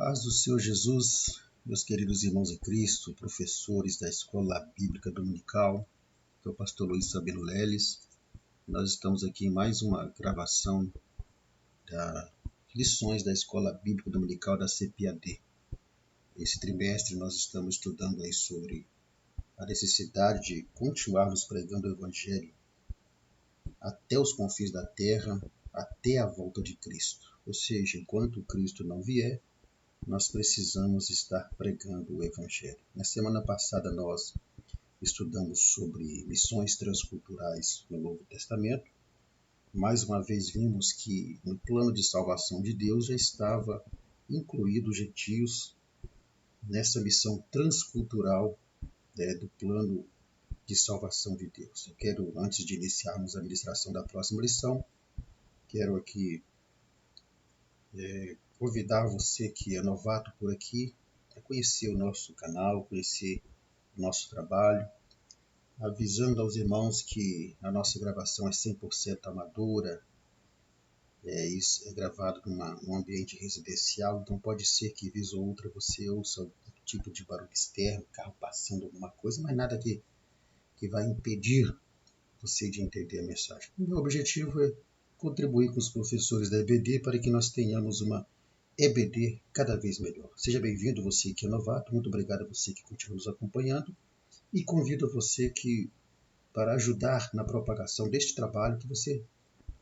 Paz do Senhor Jesus, meus queridos irmãos em Cristo, professores da Escola Bíblica Dominical, sou o pastor Luiz Sabino Leles. Nós estamos aqui em mais uma gravação das lições da Escola Bíblica Dominical da CPAD. Esse trimestre nós estamos estudando aí sobre a necessidade de continuarmos pregando o Evangelho até os confins da terra, até a volta de Cristo. Ou seja, enquanto Cristo não vier, nós precisamos estar pregando o Evangelho. Na semana passada nós estudamos sobre missões transculturais no Novo Testamento. Mais uma vez vimos que no plano de salvação de Deus já estava incluído os gentios nessa missão transcultural do plano de salvação de Deus. Eu quero, antes de iniciarmos a ministração da próxima lição, quero aqui convidar você que é novato por aqui a conhecer o nosso canal, conhecer o nosso trabalho, avisando aos irmãos que a nossa gravação é 100% amadora, isso é gravado num ambiente residencial, então pode ser que, vez ou outra, você ouça algum tipo de barulho externo, carro passando, alguma coisa, mas nada que vai impedir você de entender a mensagem. O meu objetivo é contribuir com os professores da EBD para que nós tenhamos uma EBD cada vez melhor. Seja bem-vindo, você que é novato, muito obrigado a você que continua nos acompanhando e convido a você que, para ajudar na propagação deste trabalho, que você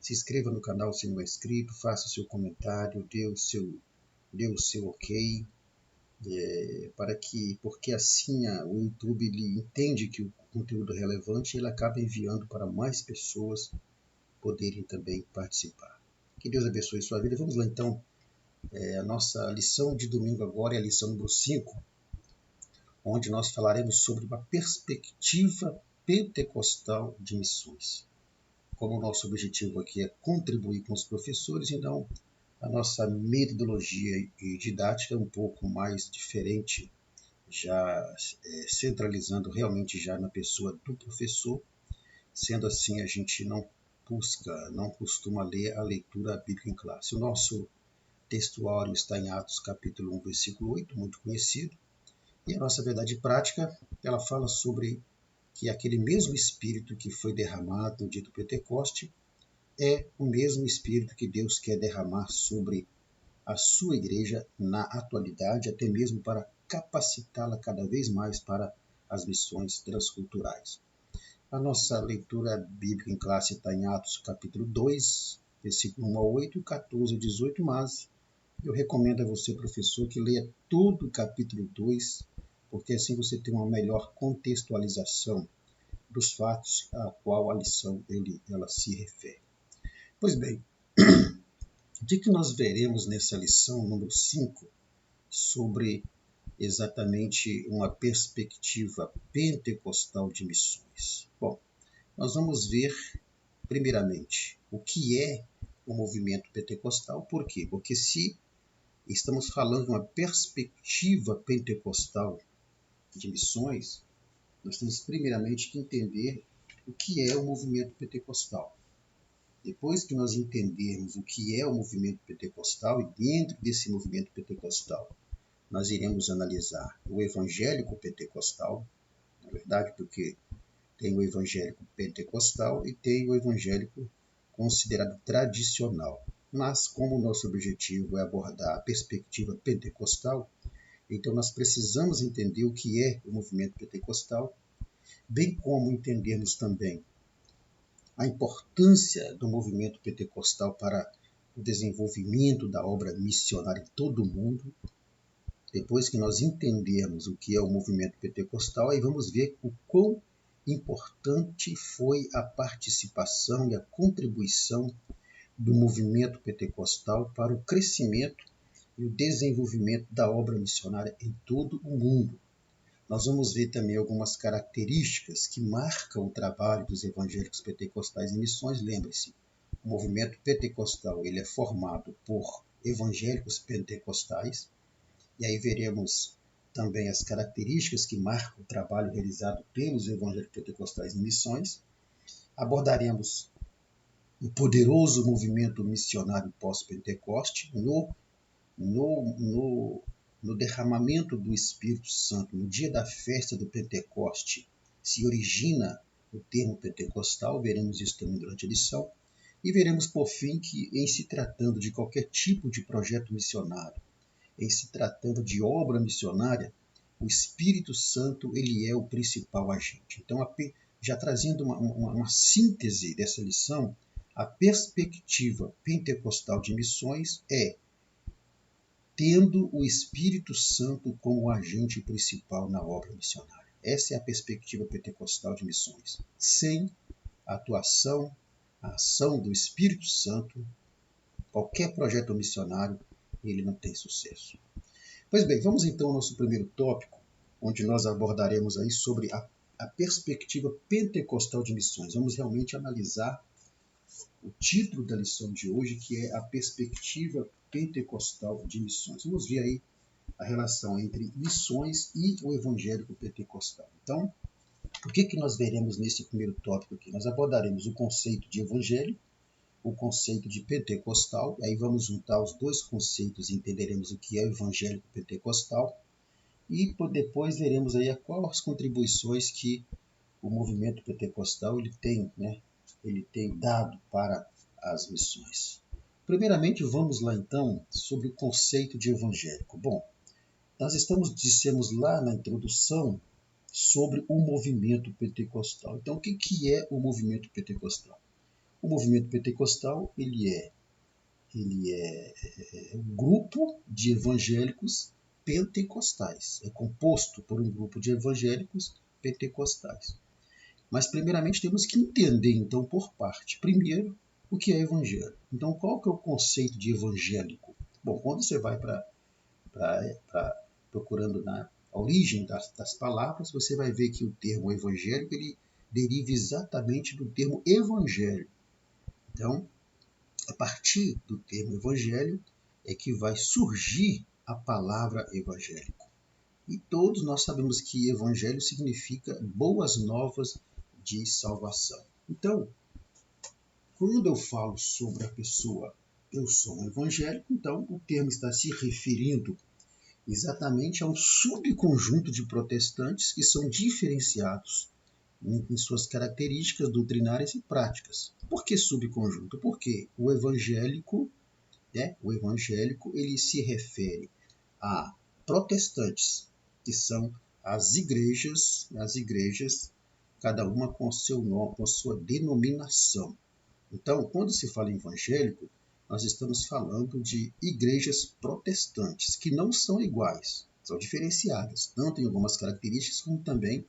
se inscreva no canal se não é inscrito, faça o seu comentário, dê o seu ok, porque assim o YouTube ele entende que o conteúdo é relevante e ele acaba enviando para mais pessoas poderem também participar. Que Deus abençoe sua vida. Vamos lá então. A nossa lição de domingo agora é a lição número 5, onde nós falaremos sobre uma perspectiva pentecostal de missões. Como o nosso objetivo aqui é contribuir com os professores, então a nossa metodologia e didática é um pouco mais diferente, já centralizando realmente já na pessoa do professor. Sendo assim, a gente não costuma ler a leitura bíblica em classe. O nosso textuário está em Atos capítulo 1, versículo 8, muito conhecido. E a nossa verdade prática, ela fala sobre que aquele mesmo Espírito que foi derramado no dia do Pentecoste é o mesmo Espírito que Deus quer derramar sobre a sua igreja na atualidade, até mesmo para capacitá-la cada vez mais para as missões transculturais. A nossa leitura bíblica em classe está em Atos capítulo 2, versículo 1 a 8 e 14 a 18, mas eu recomendo a você, professor, que leia todo o capítulo 2, porque assim você tem uma melhor contextualização dos fatos a qual a lição ela se refere. Pois bem, o que nós veremos nessa lição número 5 sobre exatamente uma perspectiva pentecostal de missões? Bom, nós vamos ver, primeiramente, o que é o movimento pentecostal. Por quê? Porque se estamos falando de uma perspectiva pentecostal de missões, nós temos primeiramente que entender o que é o movimento pentecostal. Depois que nós entendermos o que é o movimento pentecostal, e dentro desse movimento pentecostal, nós iremos analisar o evangélico pentecostal, na verdade, porque tem o evangélico pentecostal e tem o evangélico considerado tradicional. Mas, como o nosso objetivo é abordar a perspectiva pentecostal, então nós precisamos entender o que é o movimento pentecostal, bem como entendermos também a importância do movimento pentecostal para o desenvolvimento da obra missionária em todo o mundo. Depois que nós entendermos o que é o movimento pentecostal, aí vamos ver o quão importante foi a participação e a contribuição do movimento pentecostal para o crescimento e o desenvolvimento da obra missionária em todo o mundo. Nós vamos ver também algumas características que marcam o trabalho dos evangélicos pentecostais em missões. Lembre-se, o movimento pentecostal ele é formado por evangélicos pentecostais, e aí veremos também as características que marcam o trabalho realizado pelos evangélicos pentecostais em missões. Abordaremos o poderoso movimento missionário pós-Pentecoste no no derramamento do Espírito Santo, no dia da festa do Pentecoste, se origina o termo pentecostal, veremos isso também durante a lição, e veremos por fim que, em se tratando de qualquer tipo de projeto missionário, em se tratando de obra missionária, o Espírito Santo ele é o principal agente. Então, já trazendo uma síntese dessa lição, a perspectiva pentecostal de missões é tendo o Espírito Santo como agente principal na obra missionária. Essa é a perspectiva pentecostal de missões. Sem a atuação, a ação do Espírito Santo, qualquer projeto missionário, ele não tem sucesso. Pois bem, vamos então ao nosso primeiro tópico, onde nós abordaremos aí sobre a perspectiva pentecostal de missões. Vamos realmente analisar o título da lição de hoje, que é a perspectiva pentecostal de missões. Vamos ver aí a relação entre missões e o evangélico pentecostal. Então, o que nós veremos nesse primeiro tópico aqui? Nós abordaremos o conceito de evangelho, o conceito de pentecostal, e aí vamos juntar os dois conceitos e entenderemos o que é o evangélico pentecostal, e depois veremos aí quais as contribuições que o movimento pentecostal ele tem dado para as missões. Primeiramente, vamos lá então sobre o conceito de evangélico. Bom, nós dissemos lá na introdução sobre o movimento pentecostal. Então, o que é o movimento pentecostal? O movimento pentecostal ele é um grupo de evangélicos pentecostais. É composto por um grupo de evangélicos pentecostais. Mas, primeiramente, temos que entender, então, por parte. Primeiro, o que é evangelho. Então, qual que é o conceito de evangélico? Bom, quando você vai procurando na origem das palavras, você vai ver que o termo evangélico ele deriva exatamente do termo evangelho. Então, a partir do termo evangelho é que vai surgir a palavra evangélico. E todos nós sabemos que evangelho significa boas novas de salvação. Então, quando eu falo sobre a pessoa, eu sou um evangélico, então o termo está se referindo exatamente a um subconjunto de protestantes que são diferenciados em suas características doutrinárias e práticas. Por que subconjunto? Porque o evangélico ele se refere a protestantes, que são as igrejas, cada uma com seu nome, com sua denominação. Então, quando se fala em evangélico, nós estamos falando de igrejas protestantes, que não são iguais, são diferenciadas, tanto em algumas características, como também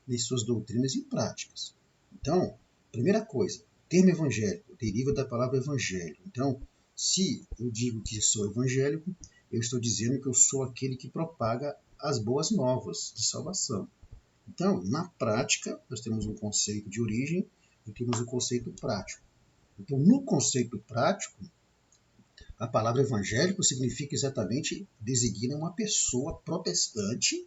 em suas doutrinas e práticas. Então, primeira coisa, o termo evangélico deriva da palavra evangelho. Então, se eu digo que sou evangélico, eu estou dizendo que eu sou aquele que propaga as boas novas de salvação. Então, na prática, nós temos um conceito de origem e temos um conceito prático. Então, no conceito prático, a palavra evangélico significa exatamente, designa uma pessoa protestante,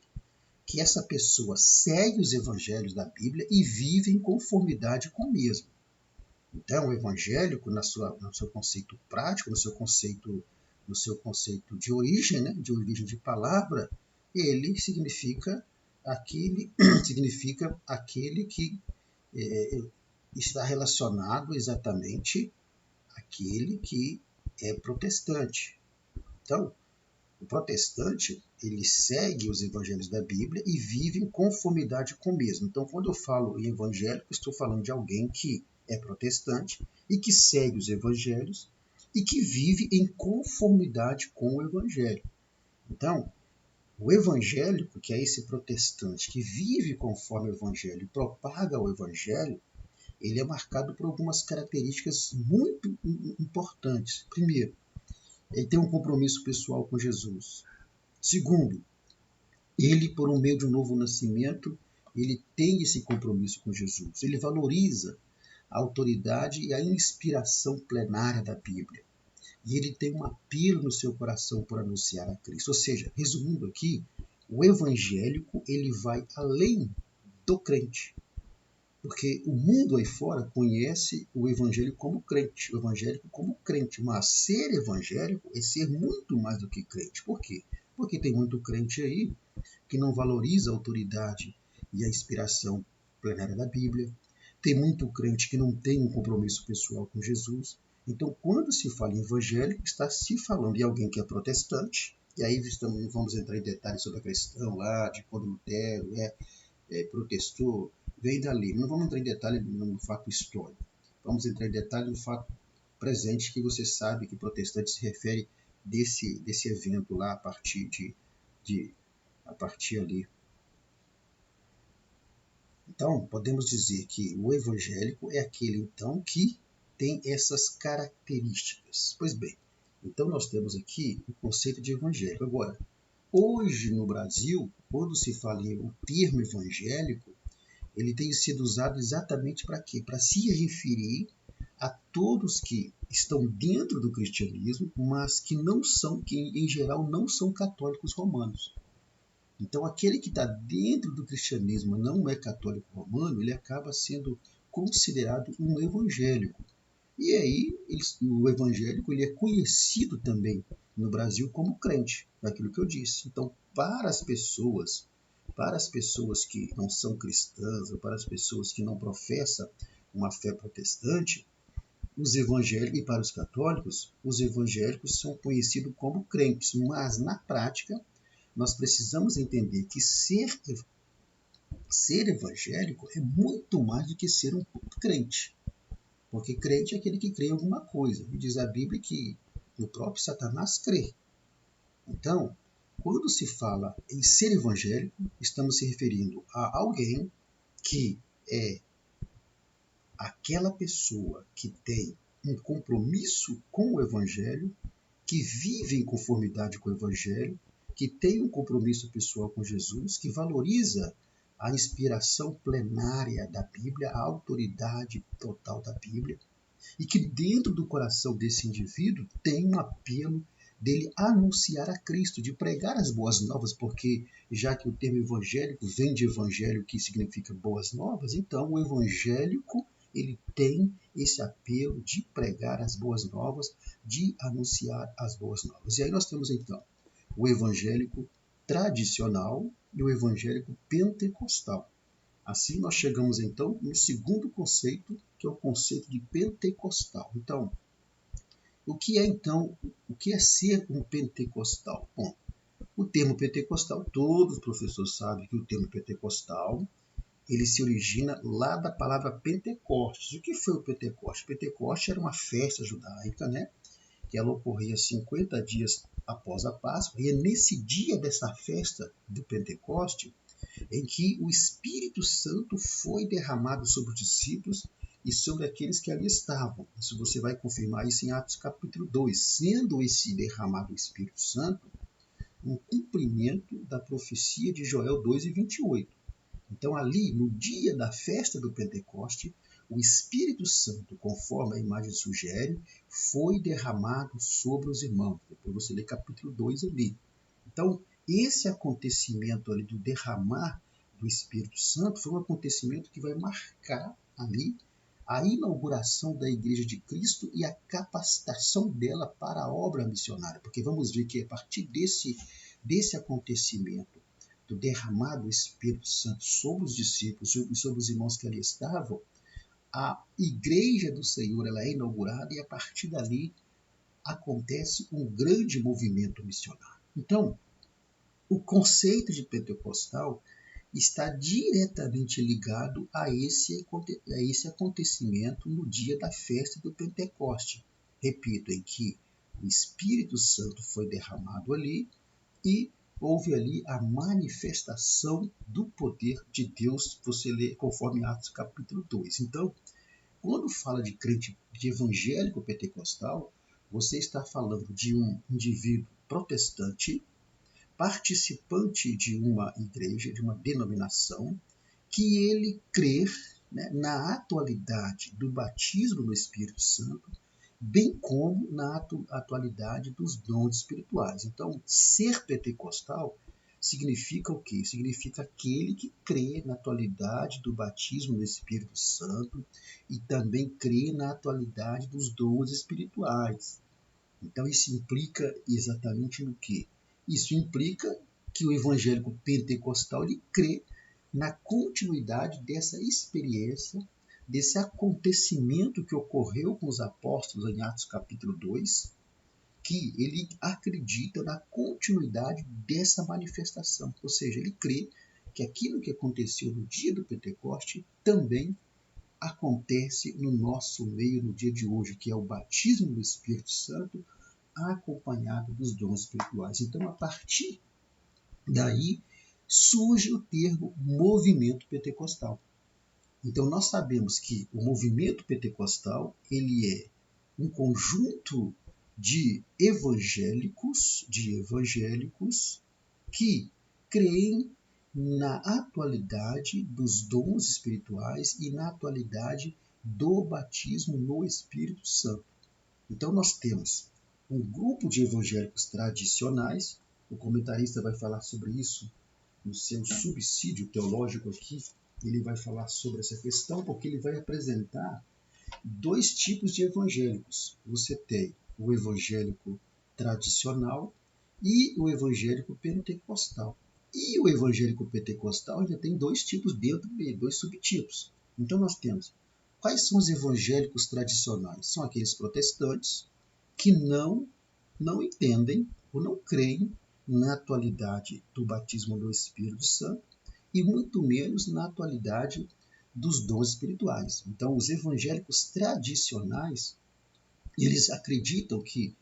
que essa pessoa segue os evangelhos da Bíblia e vive em conformidade com o mesmo. Então, o evangélico, no seu conceito prático, no seu conceito de origem, de origem de palavra, ele significa aquele que está relacionado exatamente àquele que é protestante. Então, o protestante, ele segue os evangelhos da Bíblia e vive em conformidade com o mesmo. Então, quando eu falo em evangélico, estou falando de alguém que é protestante e que segue os evangelhos e que vive em conformidade com o evangelho. Então, o evangélico, que é esse protestante que vive conforme o evangelho e propaga o evangelho, ele é marcado por algumas características muito importantes. Primeiro, ele tem um compromisso pessoal com Jesus. Segundo, ele, por meio de um novo nascimento, ele tem esse compromisso com Jesus. Ele valoriza a autoridade e a inspiração plenária da Bíblia. E ele tem um apelo no seu coração por anunciar a Cristo. Ou seja, resumindo aqui, o evangélico ele vai além do crente. Porque o mundo aí fora conhece o evangelho como crente, o evangélico como crente, mas ser evangélico é ser muito mais do que crente. Por quê? Porque tem muito crente aí que não valoriza a autoridade e a inspiração plenária da Bíblia. Tem muito crente que não tem um compromisso pessoal com Jesus. Então, quando se fala em evangélico, está se falando de alguém que é protestante, e aí vamos entrar em detalhes sobre a questão lá, de quando Lutero protestou, veio dali. Não vamos entrar em detalhe no fato histórico. Vamos entrar em detalhe no fato presente, que você sabe que protestante se refere desse evento lá de a partir ali. Então, podemos dizer que o evangélico é aquele, então, que tem essas características. Pois bem, então nós temos aqui o conceito de evangélico. Agora, hoje no Brasil, quando se fala em o termo evangélico, ele tem sido usado exatamente para quê? Para se referir a todos que estão dentro do cristianismo, mas que não são, que em geral não são católicos romanos. Então, aquele que está dentro do cristianismo não é católico romano, ele acaba sendo considerado um evangélico. E aí, o evangélico ele é conhecido também no Brasil como crente, daquilo que eu disse. Então, para as pessoas que não são cristãs, ou para as pessoas que não professam uma fé protestante, os evangélicos, e para os católicos, os evangélicos são conhecidos como crentes, mas na prática nós precisamos entender que ser evangélico é muito mais do que ser um crente. Porque crente é aquele que crê em alguma coisa. E diz a Bíblia que o próprio Satanás crê. Então, quando se fala em ser evangélico, estamos se referindo a alguém que é aquela pessoa que tem um compromisso com o evangelho, que vive em conformidade com o evangelho, que tem um compromisso pessoal com Jesus, que valoriza a inspiração plenária da Bíblia, a autoridade total da Bíblia, e que dentro do coração desse indivíduo tem um apelo dele anunciar a Cristo, de pregar as boas novas, porque já que o termo evangélico vem de evangelho, que significa boas novas, então o evangélico ele tem esse apelo de pregar as boas novas, de anunciar as boas novas. E aí nós temos então o evangélico tradicional e o evangélico pentecostal. Assim, nós chegamos então no segundo conceito, que é o conceito de pentecostal. Então, o que é ser um pentecostal? Bom, o termo pentecostal, todos os professores sabem que o termo pentecostal, ele se origina lá da palavra Pentecostes. O que foi o Pentecostes? Pentecostes era uma festa judaica, né? Que ela ocorria 50 dias após a Páscoa, e é nesse dia dessa festa do Pentecoste em que o Espírito Santo foi derramado sobre os discípulos e sobre aqueles que ali estavam. Isso você vai confirmar isso em Atos capítulo 2, sendo esse derramado o Espírito Santo um cumprimento da profecia de Joel 2:28. Então ali, no dia da festa do Pentecoste, o Espírito Santo, conforme a imagem sugere, foi derramado sobre os irmãos. Depois você lê capítulo 2 ali. Então, esse acontecimento ali do derramar do Espírito Santo foi um acontecimento que vai marcar ali a inauguração da Igreja de Cristo e a capacitação dela para a obra missionária. Porque vamos ver que a partir desse acontecimento, do derramado do Espírito Santo sobre os discípulos e sobre os irmãos que ali estavam, a Igreja do Senhor ela é inaugurada e a partir dali acontece um grande movimento missionário. Então, o conceito de pentecostal está diretamente ligado a esse acontecimento no dia da festa do Pentecoste. Repito, em que o Espírito Santo foi derramado ali e houve ali a manifestação do poder de Deus, você lê conforme Atos capítulo 2. Então, quando fala de crente, de evangélico pentecostal, você está falando de um indivíduo protestante participante de uma igreja, de uma denominação, que ele crê, né, na atualidade do batismo no Espírito Santo, bem como na atualidade dos dons espirituais. Então, ser pentecostal significa o quê? Significa aquele que crê na atualidade do batismo no Espírito Santo e também crê na atualidade dos dons espirituais. Então isso implica exatamente no quê? Isso implica que o evangélico pentecostal ele crê na continuidade dessa experiência, desse acontecimento que ocorreu com os apóstolos em Atos capítulo 2, que ele acredita na continuidade dessa manifestação. Ou seja, ele crê que aquilo que aconteceu no dia do Pentecoste também acontece no nosso meio no dia de hoje, que é o batismo do Espírito Santo acompanhado dos dons espirituais. Então, a partir daí surge o termo movimento pentecostal. Então, nós sabemos que o movimento pentecostal ele é um conjunto de evangélicos que creem na atualidade dos dons espirituais e na atualidade do batismo no Espírito Santo. Então nós temos um grupo de evangélicos tradicionais, o comentarista vai falar sobre isso no seu subsídio teológico aqui, ele vai falar sobre essa questão porque ele vai apresentar dois tipos de evangélicos. Você tem o evangélico tradicional e o evangélico pentecostal. E o evangélico pentecostal ainda tem dois tipos dentro dele, dois subtipos. Então nós temos quais são os evangélicos tradicionais? São aqueles protestantes que não entendem ou não creem na atualidade do batismo do Espírito Santo e muito menos na atualidade dos dons espirituais. Então, os evangélicos tradicionais, eles acreditam que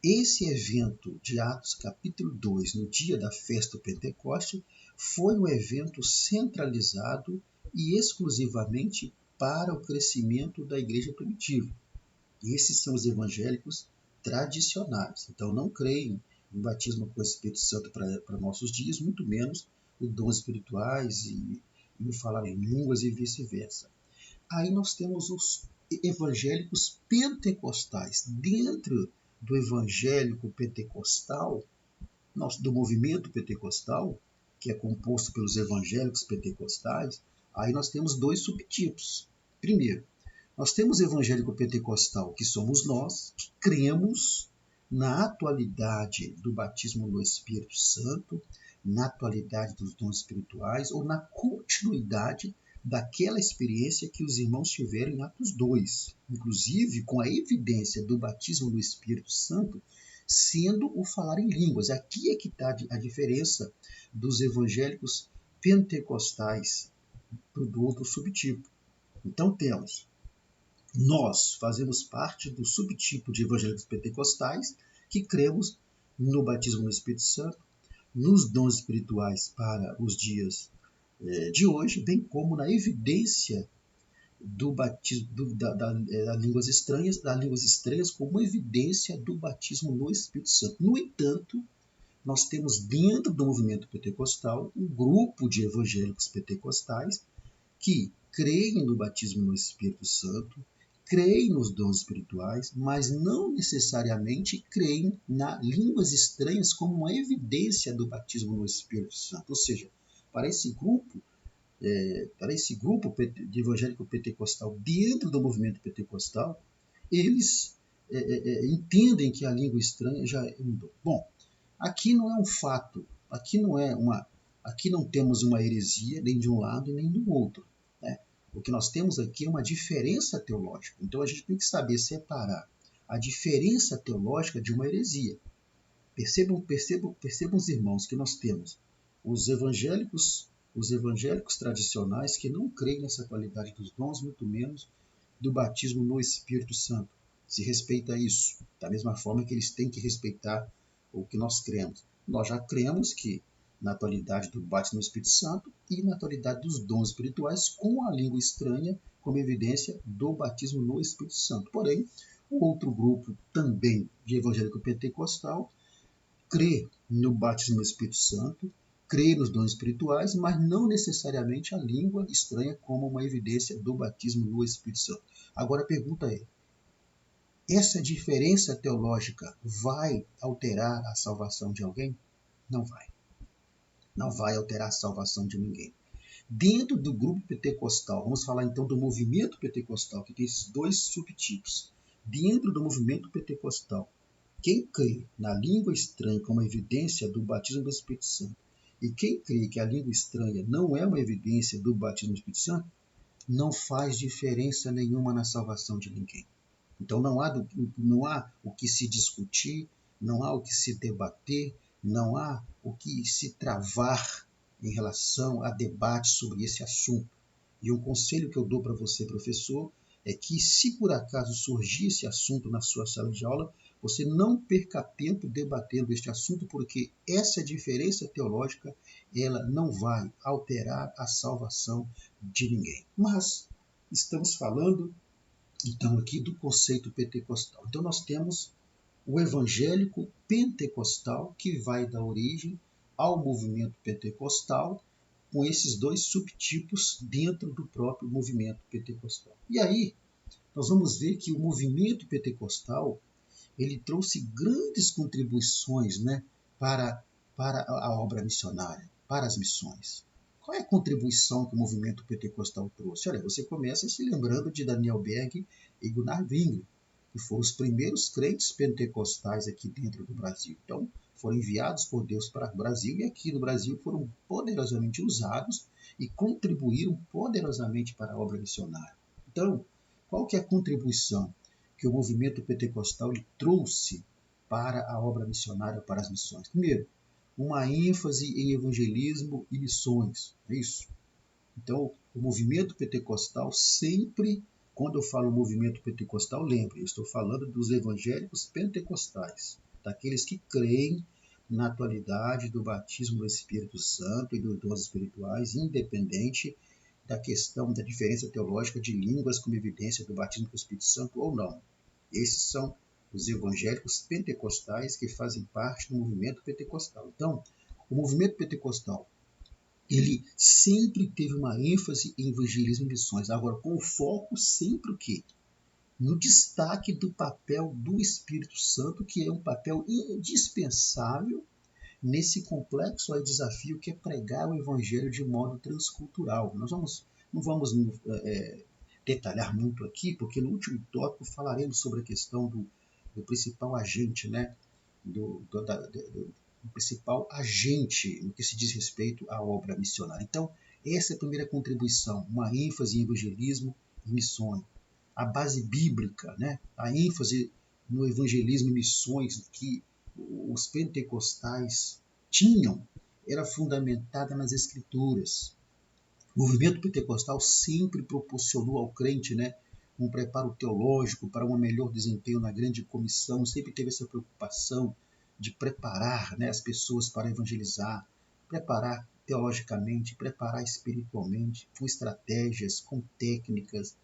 esse evento de Atos capítulo 2, no dia da festa do Pentecoste, foi um evento centralizado e exclusivamente para o crescimento da igreja primitiva. Esses são os evangélicos tradicionais. Então, não creem no batismo com o Espírito Santo para nossos dias, muito menos os dons espirituais e o falar em línguas e vice-versa. Aí nós temos os evangélicos pentecostais. Dentro do evangélico pentecostal, do movimento pentecostal, que é composto pelos evangélicos pentecostais, aí nós temos dois subtipos. Primeiro, nós temos evangélico pentecostal, que somos nós, que cremos na atualidade do batismo no Espírito Santo, na atualidade dos dons espirituais ou na continuidade daquela experiência que os irmãos tiveram em Atos 2, inclusive com a evidência do batismo no Espírito Santo sendo o falar em línguas. Aqui é que está a diferença dos evangélicos pentecostais do outro subtipo. Então nós fazemos parte do subtipo de evangélicos pentecostais que cremos no batismo no Espírito Santo, nos dons espirituais para os dias de hoje, bem como na evidência do batismo das línguas estranhas como evidência do batismo no Espírito Santo. No entanto, nós temos dentro do movimento pentecostal um grupo de evangélicos pentecostais que creem no batismo no Espírito Santo, creem nos dons espirituais, mas não necessariamente creem nas línguas estranhas como uma evidência do batismo no Espírito Santo. Ou seja, para esse grupo de evangélico pentecostal dentro do movimento pentecostal, eles entendem que a língua estranha já é um dom. Bom, aqui não é um fato, aqui não temos uma heresia nem de um lado nem do outro. Né? O que nós temos aqui é uma diferença teológica. Então a gente tem que saber separar a diferença teológica de uma heresia. Percebam os irmãos que nós temos os evangélicos tradicionais que não creem nessa qualidade dos dons, muito menos do batismo no Espírito Santo. Se respeita isso, da mesma forma que eles têm que respeitar o que nós cremos. Nós já cremos que na atualidade do batismo no Espírito Santo e na atualidade dos dons espirituais com a língua estranha como evidência do batismo no Espírito Santo. Porém, o outro grupo também de evangélico pentecostal crê no batismo no Espírito Santo, crê nos dons espirituais, mas não necessariamente a língua estranha como uma evidência do batismo no Espírito Santo. Agora a pergunta é, essa diferença teológica vai alterar a salvação de alguém? Não vai. Não vai alterar a salvação de ninguém. Dentro do grupo pentecostal, vamos falar então do movimento pentecostal, que tem esses dois subtipos. Dentro do movimento pentecostal, quem crê na língua estranha como evidência do batismo do Espírito Santo e quem crê que a língua estranha não é uma evidência do batismo do Espírito Santo, não faz diferença nenhuma na salvação de ninguém. Então não há o que se discutir, não há o que se debater, não há o que se travar em relação a debate sobre esse assunto. E um conselho que eu dou para você, professor, é que se por acaso surgir esse assunto na sua sala de aula, você não perca tempo debatendo este assunto, porque essa diferença teológica ela não vai alterar a salvação de ninguém. Mas estamos falando então aqui do conceito pentecostal. Então nós temos o evangélico pentecostal, que vai dar origem ao movimento pentecostal, com esses dois subtipos dentro do próprio movimento pentecostal. E aí nós vamos ver que o movimento pentecostal ele trouxe grandes contribuições, né, para a obra missionária, para as missões. Qual é a contribuição que o movimento pentecostal trouxe? Olha, você começa se lembrando de Daniel Berg e Gunnar Wingre, que foram os primeiros crentes pentecostais aqui dentro do Brasil. Então, foram enviados por Deus para o Brasil e aqui no Brasil foram poderosamente usados e contribuíram poderosamente para a obra missionária. Então, qual que é a contribuição que o movimento pentecostal trouxe para a obra missionária, para as missões? Primeiro, uma ênfase em evangelismo e missões. É isso. Então, o movimento pentecostal sempre, quando eu falo movimento pentecostal, lembre, eu estou falando dos evangélicos pentecostais, daqueles que creem na atualidade do batismo do Espírito Santo e dos dons espirituais, independente da questão da diferença teológica de línguas como evidência do batismo com o Espírito Santo ou não. Esses são os evangélicos pentecostais que fazem parte do movimento pentecostal. Então, o movimento pentecostal ele sempre teve uma ênfase em evangelismo e missões. Agora, com o foco sempre o quê? No destaque do papel do Espírito Santo, que é um papel indispensável nesse complexo desafio que é pregar o Evangelho de modo transcultural. Nós não vamos detalhar muito aqui, porque no último tópico falaremos sobre a questão do principal agente, né? do principal agente no que se diz respeito à obra missionária. Então, essa é a primeira contribuição, uma ênfase em evangelismo e missões. A base bíblica, né? A ênfase no evangelismo e missões que os pentecostais tinham era fundamentada nas escrituras. O movimento pentecostal sempre proporcionou ao crente, né, um preparo teológico para um melhor desempenho na grande comissão, sempre teve essa preocupação de preparar, né, as pessoas para evangelizar, preparar teologicamente, preparar espiritualmente, com estratégias, com técnicas,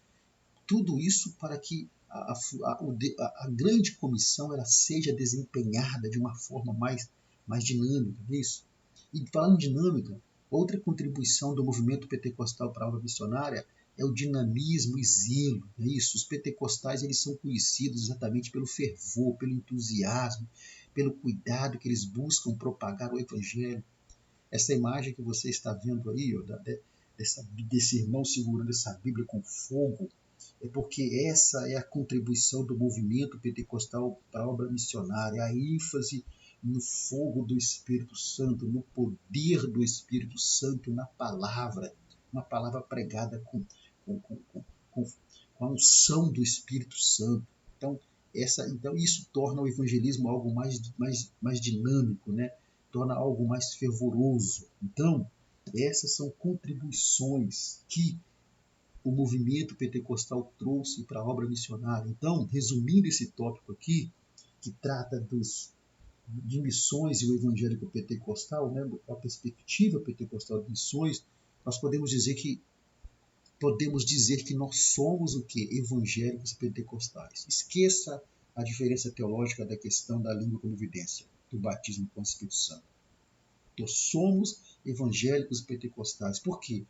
tudo isso para que a grande comissão ela seja desempenhada de uma forma mais dinâmica, é isso? E falando em dinâmica, outra contribuição do movimento pentecostal para a obra missionária é o dinamismo e zelo, é isso? Os pentecostais eles são conhecidos exatamente pelo fervor, pelo entusiasmo, pelo cuidado que eles buscam propagar o evangelho. Essa imagem que você está vendo aí, ó, desse irmão segurando essa Bíblia com fogo, é porque essa é a contribuição do movimento pentecostal para a obra missionária, a ênfase no fogo do Espírito Santo, no poder do Espírito Santo, na palavra, uma palavra pregada com, com, com, com a unção do Espírito Santo. Então isso torna o evangelismo algo mais dinâmico, né? Torna algo mais fervoroso. Então, essas são contribuições que o movimento pentecostal trouxe para a obra missionária. Então, resumindo esse tópico aqui, que trata de missões e o evangélico pentecostal, né, a perspectiva pentecostal de missões, nós podemos dizer que nós somos o que? Evangélicos pentecostais. Esqueça a diferença teológica da questão da língua como evidência, do batismo com o Espírito Santo. Nós somos evangélicos pentecostais. Por quê?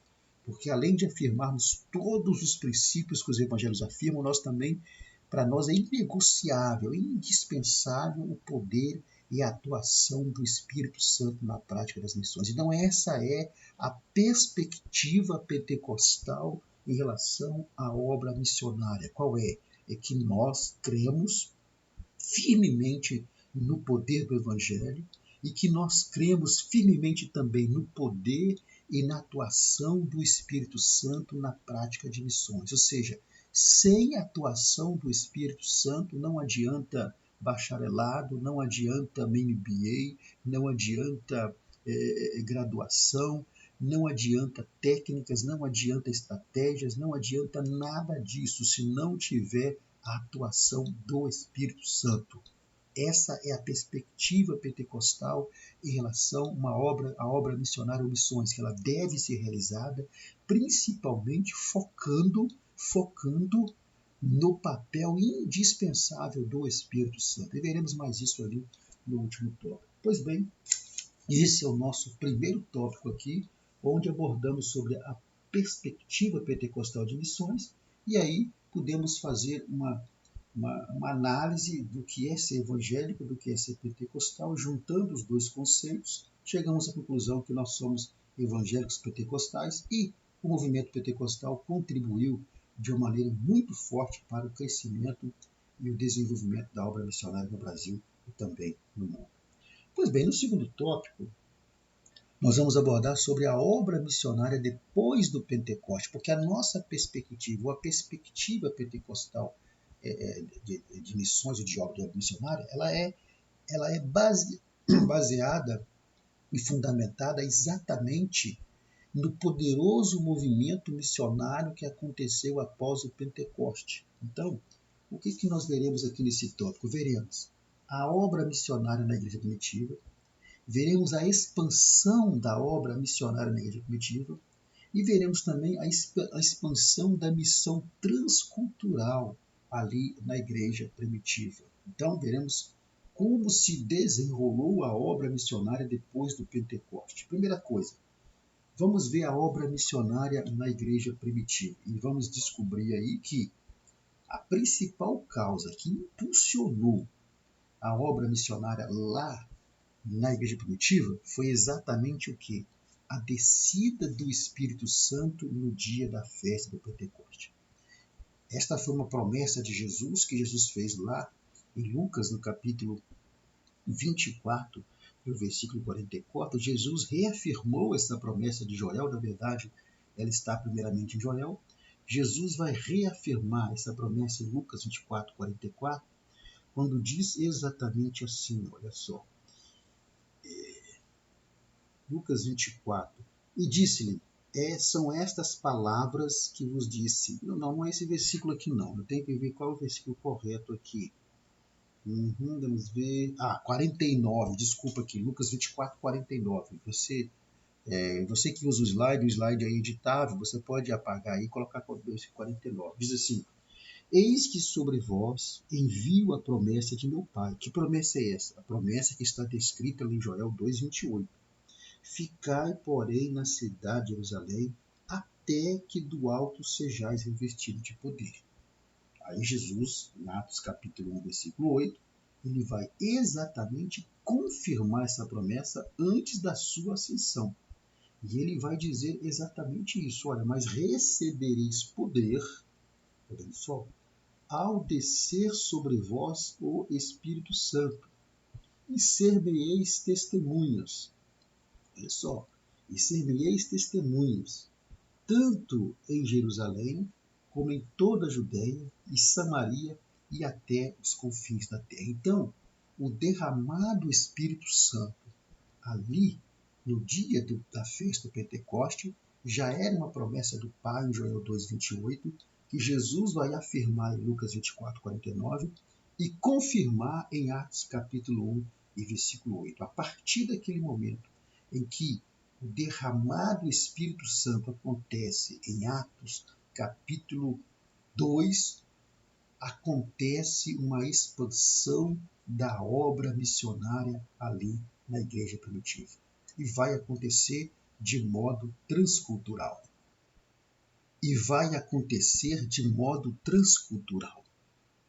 Porque além de afirmarmos todos os princípios que os evangelhos afirmam, nós também, para nós é inegociável, indispensável o poder e a atuação do Espírito Santo na prática das missões. Então, essa é a perspectiva pentecostal em relação à obra missionária. Qual é? É que nós cremos firmemente no poder do Evangelho e que nós cremos firmemente também no poder e na atuação do Espírito Santo na prática de missões. Ou seja, sem a atuação do Espírito Santo não adianta bacharelado, não adianta MBA, não adianta graduação, não adianta técnicas, não adianta estratégias, não adianta nada disso se não tiver a atuação do Espírito Santo. Essa é a perspectiva pentecostal em relação à obra missionária ou missões, que ela deve ser realizada principalmente focando no papel indispensável do Espírito Santo. E veremos mais isso ali no último tópico. Pois bem, esse é o nosso primeiro tópico aqui, onde abordamos sobre a perspectiva pentecostal de missões, e aí podemos fazer uma análise do que é ser evangélico, do que é ser pentecostal, juntando os dois conceitos, chegamos à conclusão que nós somos evangélicos pentecostais e o movimento pentecostal contribuiu de uma maneira muito forte para o crescimento e o desenvolvimento da obra missionária no Brasil e também no mundo. Pois bem, no segundo tópico, nós vamos abordar sobre a obra missionária depois do Pentecoste, porque a nossa perspectiva, ou a perspectiva pentecostal de missões ou de obra missionária, ela é baseada e fundamentada exatamente no poderoso movimento missionário que aconteceu após o Pentecoste. Então, o que nós veremos aqui nesse tópico? Veremos a obra missionária na igreja primitiva, veremos a expansão da obra missionária na igreja primitiva e veremos também a expansão da missão transcultural ali na igreja primitiva. Então, veremos como se desenrolou a obra missionária depois do Pentecoste. Primeira coisa, vamos ver a obra missionária na igreja primitiva e vamos descobrir aí que a principal causa que impulsionou a obra missionária lá na igreja primitiva foi exatamente o que? A descida do Espírito Santo no dia da festa do Pentecoste. Esta foi uma promessa de Jesus, que Jesus fez lá em Lucas, no capítulo 24, no versículo 44. Jesus reafirmou essa promessa de Joel, na verdade, ela está primeiramente em Joel. Jesus vai reafirmar essa promessa em Lucas 24, 44, quando diz exatamente assim, olha só. Lucas 24, e disse-lhe, são estas palavras que vos disse. Não é esse versículo aqui não, eu tenho que ver qual é o versículo correto aqui. Vamos ver, 49, desculpa aqui, Lucas 24, 49. Você que usa o slide é editável, você pode apagar aí e colocar 49. Diz assim, eis que sobre vós envio a promessa de meu Pai. Que promessa é essa? A promessa que está descrita em Joel 2,28. Ficai, porém, na cidade de Jerusalém, até que do alto sejais revestidos de poder. Aí Jesus, em Atos capítulo 1, versículo 8, ele vai exatamente confirmar essa promessa antes da sua ascensão. E ele vai dizer exatamente isso. Olha, mas recebereis poder, olha só, ao descer sobre vós o Espírito Santo, e ser-me-eis testemunhas. Olha só, e ser-me-eis testemunhas, tanto em Jerusalém, como em toda a Judéia e Samaria e até os confins da terra. Então, o derramado Espírito Santo ali, no dia da festa do Pentecoste, já era uma promessa do Pai em Joel 2,28, que Jesus vai afirmar em Lucas 24, 49 e confirmar em Atos capítulo 1 e versículo 8. A partir daquele momento em que o derramado Espírito Santo acontece em Atos capítulo 2, acontece uma expansão da obra missionária ali na igreja primitiva. E vai acontecer de modo transcultural.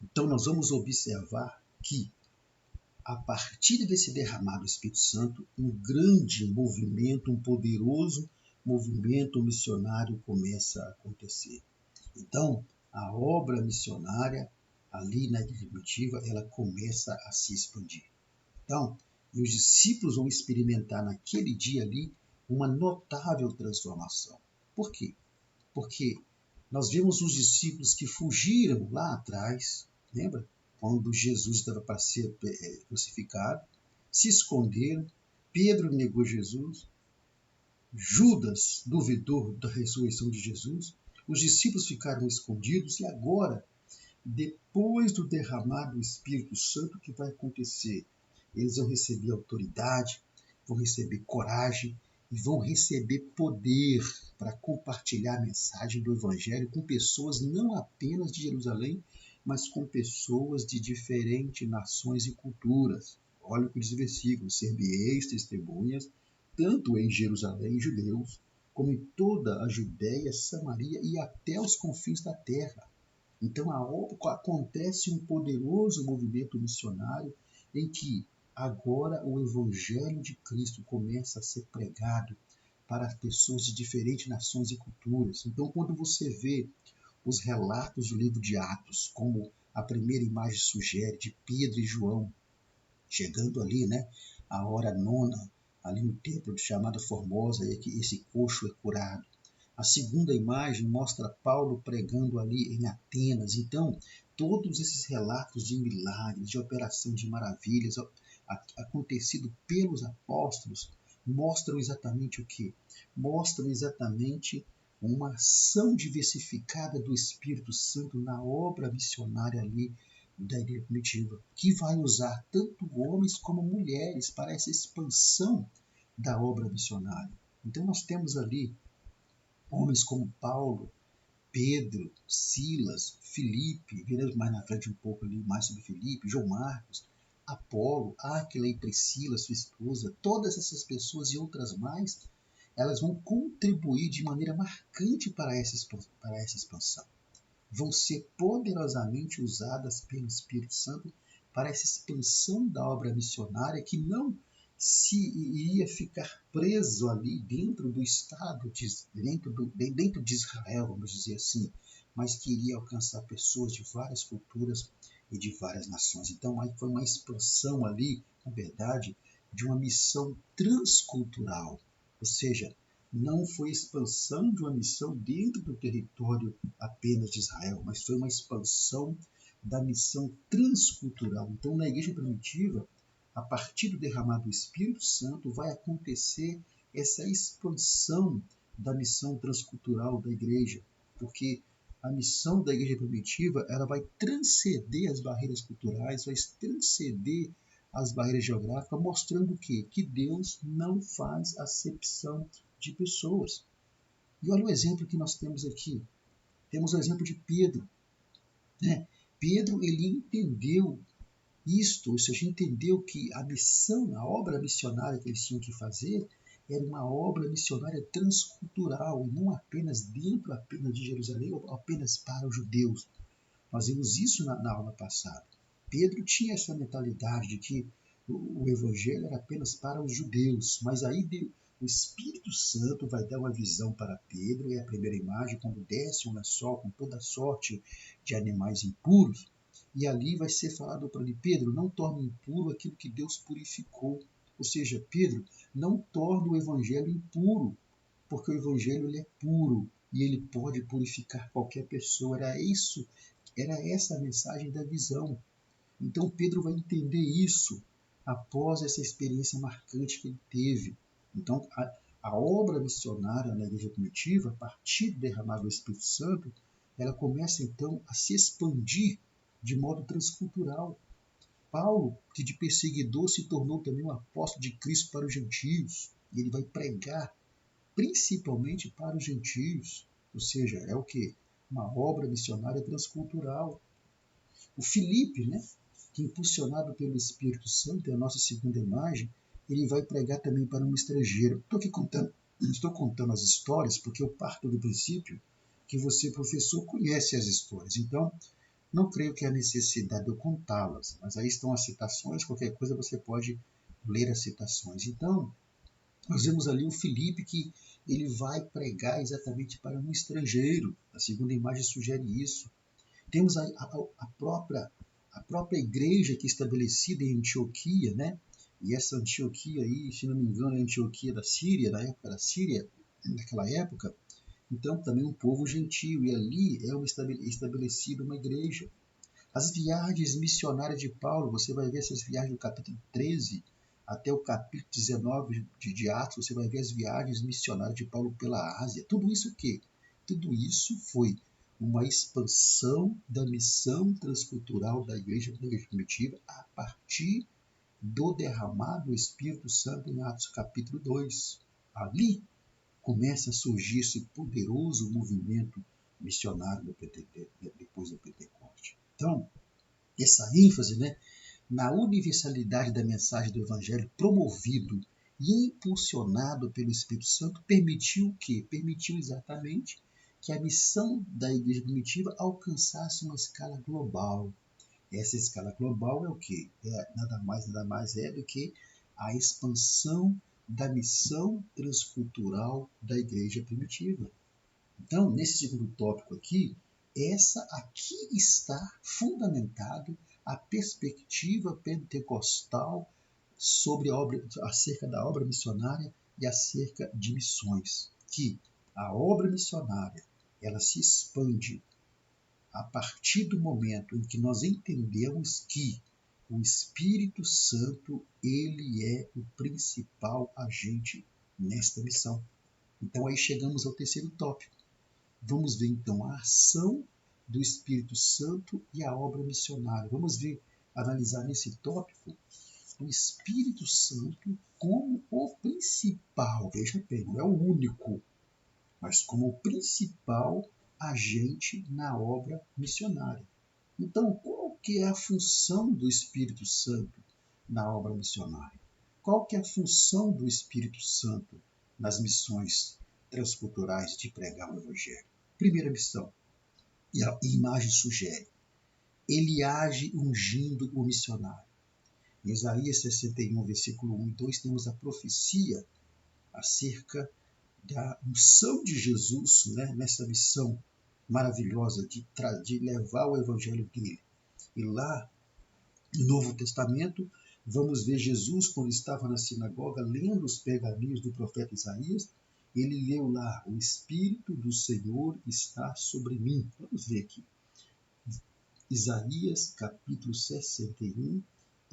Então nós vamos observar que a partir desse derramado do Espírito Santo, um grande movimento, um poderoso movimento missionário começa a acontecer. Então, a obra missionária ali na igreja primitiva, ela começa a se expandir. Então, os discípulos vão experimentar naquele dia ali uma notável transformação. Por quê? Porque nós vemos os discípulos que fugiram lá atrás, lembra? Quando Jesus estava para ser crucificado, se esconderam, Pedro negou Jesus, Judas duvidou da ressurreição de Jesus, os discípulos ficaram escondidos e agora, depois do derramar do Espírito Santo, o que vai acontecer? Eles vão receber autoridade, vão receber coragem e vão receber poder para compartilhar a mensagem do Evangelho com pessoas não apenas de Jerusalém, mas com pessoas de diferentes nações e culturas. Olha o que diz o versículo: ser-me-eis testemunhas, tanto em Jerusalém, judeus, como em toda a Judéia, Samaria e até os confins da terra. Então acontece um poderoso movimento missionário em que agora o Evangelho de Cristo começa a ser pregado para pessoas de diferentes nações e culturas. Então, quando você vê os relatos do livro de Atos, como a primeira imagem sugere, de Pedro e João chegando ali, né, a hora nona, ali no templo chamada Formosa, e que esse coxo é curado. A segunda imagem mostra Paulo pregando ali em Atenas. Então, todos esses relatos de milagres, de operação de maravilhas acontecido pelos apóstolos mostram exatamente o quê? Mostram exatamente uma ação diversificada do Espírito Santo na obra missionária ali da igreja primitiva, que vai usar tanto homens como mulheres para essa expansão da obra missionária. Então nós temos ali homens como Paulo, Pedro, Silas, Filipe, veremos mais na frente um pouco ali mais sobre Filipe, João Marcos, Apolo, Áquila e Priscila, sua esposa, todas essas pessoas e outras mais, elas vão contribuir de maneira marcante para essa expansão. Vão ser poderosamente usadas pelo Espírito Santo para essa expansão da obra missionária que não se iria ficar preso ali dentro do Estado, dentro de Israel, vamos dizer assim, mas que iria alcançar pessoas de várias culturas e de várias nações. Então, aí foi uma expansão ali, na verdade, de uma missão transcultural, ou seja, não foi expansão de uma missão dentro do território apenas de Israel, mas foi uma expansão da missão transcultural. Então, na igreja primitiva, a partir do derramado do Espírito Santo, vai acontecer essa expansão da missão transcultural da igreja, porque a missão da igreja primitiva ela vai transcender as barreiras culturais, vai transcender as barreiras geográficas, mostrando o quê? Que Deus não faz acepção de pessoas. E olha o exemplo que nós temos aqui. Temos o exemplo de Pedro. Né? Pedro, ele entendeu isto, ou seja, entendeu que a missão, a obra missionária que eles tinham que fazer era uma obra missionária transcultural, e não apenas dentro apenas de Jerusalém, ou apenas para os judeus. Nós vimos isso na aula passada. Pedro tinha essa mentalidade de que o evangelho era apenas para os judeus, mas aí o Espírito Santo vai dar uma visão para Pedro, e a primeira imagem, quando desce um lençol com toda sorte de animais impuros, e ali vai ser falado para ele: Pedro, não torne impuro aquilo que Deus purificou. Ou seja, Pedro, não torne o evangelho impuro, porque o evangelho ele é puro e ele pode purificar qualquer pessoa. Era essa a mensagem da visão. Então Pedro vai entender isso após essa experiência marcante que ele teve. Então a obra missionária na igreja primitiva, a partir do derramado do Espírito Santo, ela começa então a se expandir de modo transcultural. Paulo, que de perseguidor se tornou também um apóstolo de Cristo para os gentios, e ele vai pregar principalmente para os gentios, ou seja, é o que? Uma obra missionária transcultural. O Filipe, né, que impulsionado pelo Espírito Santo, é a nossa segunda imagem, ele vai pregar também para um estrangeiro. Estou contando as histórias porque eu parto do princípio que você, professor, conhece as histórias. Então, Não creio que há necessidade de eu contá-las, mas aí estão as citações, qualquer coisa você pode ler as citações. Então, nós vemos ali o Filipe que ele vai pregar exatamente para um estrangeiro. A segunda imagem sugere isso. Temos a própria igreja que é estabelecida em Antioquia, né? E essa Antioquia aí, se não me engano, é a Antioquia da Síria, na época da Síria, naquela época. Então, também um povo gentil, e ali é estabelecida uma igreja. As viagens missionárias de Paulo, você vai ver essas viagens do capítulo 13 até o capítulo 19 de Atos, você vai ver as viagens missionárias de Paulo pela Ásia. Tudo isso o quê? Tudo isso foi uma expansão da missão transcultural da igreja primitiva a partir do derramado do Espírito Santo em Atos capítulo 2. Ali começa a surgir esse poderoso movimento missionário depois do Pentecoste. Então, essa ênfase, né, na universalidade da mensagem do Evangelho promovido e impulsionado pelo Espírito Santo permitiu o quê? Permitiu exatamente que a missão da igreja primitiva alcançasse uma escala global. Essa escala global é o quê? Nada mais é do que a expansão da missão transcultural da igreja primitiva. Então, nesse segundo tópico aqui, aqui está fundamentado a perspectiva pentecostal sobre acerca da obra missionária e acerca de missões, que a obra missionária ela se expande a partir do momento em que nós entendemos que o Espírito Santo ele é o principal agente nesta missão. Então aí chegamos ao terceiro tópico. Vamos ver então a ação do Espírito Santo e a obra missionária. Vamos ver, analisar nesse tópico o Espírito Santo como o principal, veja bem, não é o único, mas como o principal agente na obra missionária. Então, qual que é a função do Espírito Santo na obra missionária? Qual que é a função do Espírito Santo nas missões transculturais de pregar o Evangelho? Primeira missão, e a imagem sugere, ele age ungindo o missionário. Em Isaías 61, versículo 1 e 2, temos a profecia acerca da unção de Jesus, né, nessa missão maravilhosa de levar o evangelho dele. E lá, no Novo Testamento, vamos ver Jesus, quando estava na sinagoga, lendo os pergaminhos do profeta Isaías, ele leu lá, o Espírito do Senhor está sobre mim. Vamos ver aqui. Isaías, capítulo 61,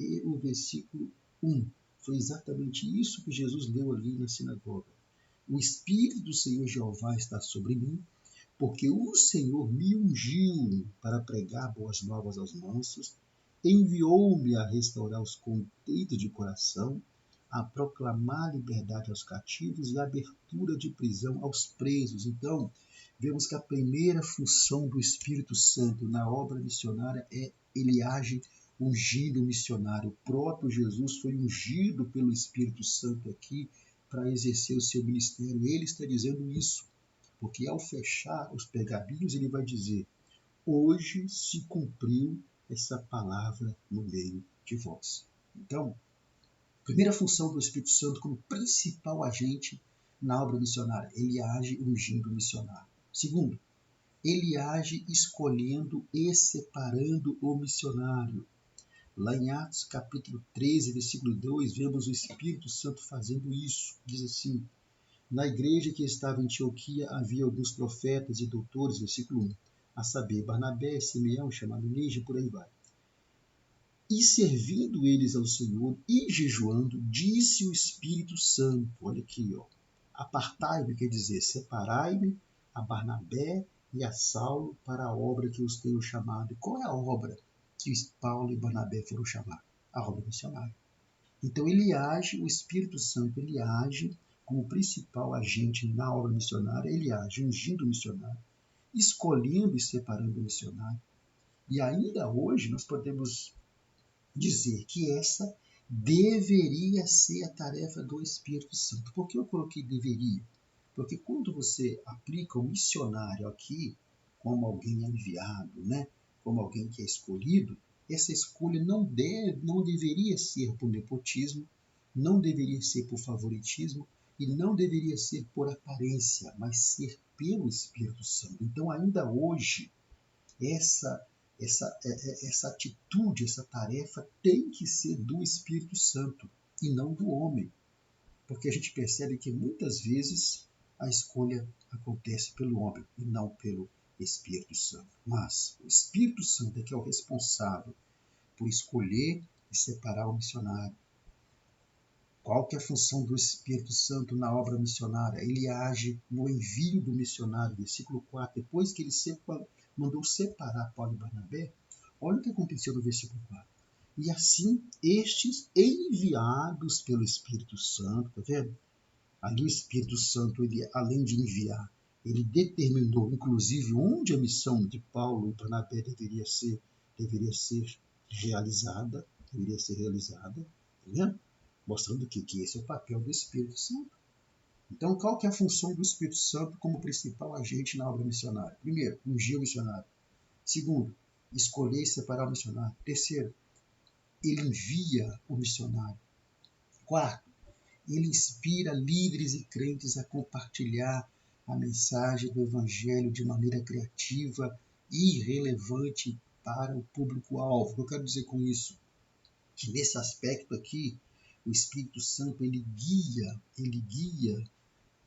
e o versículo 1. Foi exatamente isso que Jesus leu ali na sinagoga. O Espírito do Senhor Jeová está sobre mim, porque o Senhor me ungiu para pregar boas novas aos mansos, enviou-me a restaurar os conteitos de coração, a proclamar liberdade aos cativos e abertura de prisão aos presos. Então, vemos que a primeira função do Espírito Santo na obra missionária é ele age ungindo o missionário. O próprio Jesus foi ungido pelo Espírito Santo aqui para exercer o seu ministério. Ele está dizendo isso, porque ao fechar os pergaminhos ele vai dizer: hoje se cumpriu essa palavra no meio de vós. Então, primeira função do Espírito Santo como principal agente na obra missionária, ele age ungindo o missionário. Segundo, ele age escolhendo e separando o missionário. Lá em Atos capítulo 13, versículo 2, vemos o Espírito Santo fazendo isso. Diz assim: na igreja que estava em Antioquia havia alguns profetas e doutores, versículo 1, a saber, Barnabé, Simeão, chamado Níger, por aí vai. E servindo eles ao Senhor e jejuando, disse o Espírito Santo, olha aqui, ó, apartai-me, quer dizer, separai-me a Barnabé e a Saulo para a obra que os tenho chamado. E qual é a obra que Paulo e Barnabé foram chamados? A obra missionária. Então ele age, o Espírito Santo, ele age como principal agente na obra missionária, ele age ungindo o missionário, escolhendo e separando o missionário. E ainda hoje nós podemos dizer que essa deveria ser a tarefa do Espírito Santo. Por que eu coloquei deveria? Porque quando você aplica o missionário aqui como alguém enviado, né, como alguém que é escolhido, essa escolha não deveria ser por nepotismo, não deveria ser por favoritismo e não deveria ser por aparência, mas ser pelo Espírito Santo. Então, ainda hoje, essa atitude, essa tarefa tem que ser do Espírito Santo e não do homem, porque a gente percebe que muitas vezes a escolha acontece pelo homem e não pelo Espírito Santo. Mas o Espírito Santo é que é o responsável por escolher e separar o missionário. Qual que é a função do Espírito Santo na obra missionária? Ele age no envio do missionário, versículo 4. Depois que ele mandou separar Paulo e Barnabé, olha o que aconteceu no versículo 4. E assim, estes enviados pelo Espírito Santo, tá vendo? Ali o Espírito Santo, ele, além de enviar, ele determinou, inclusive, onde a missão de Paulo e Barnabé deveria ser realizada, tá vendo? Mostrando que esse é o papel do Espírito Santo. Então, qual que é a função do Espírito Santo como principal agente na obra missionária? Primeiro, ungir o missionário. Segundo, escolher e separar o missionário. Terceiro, ele envia o missionário. Quarto, ele inspira líderes e crentes a compartilhar a mensagem do Evangelho de maneira criativa e relevante para o público-alvo. O que eu quero dizer com isso? Que nesse aspecto aqui, o Espírito Santo ele guia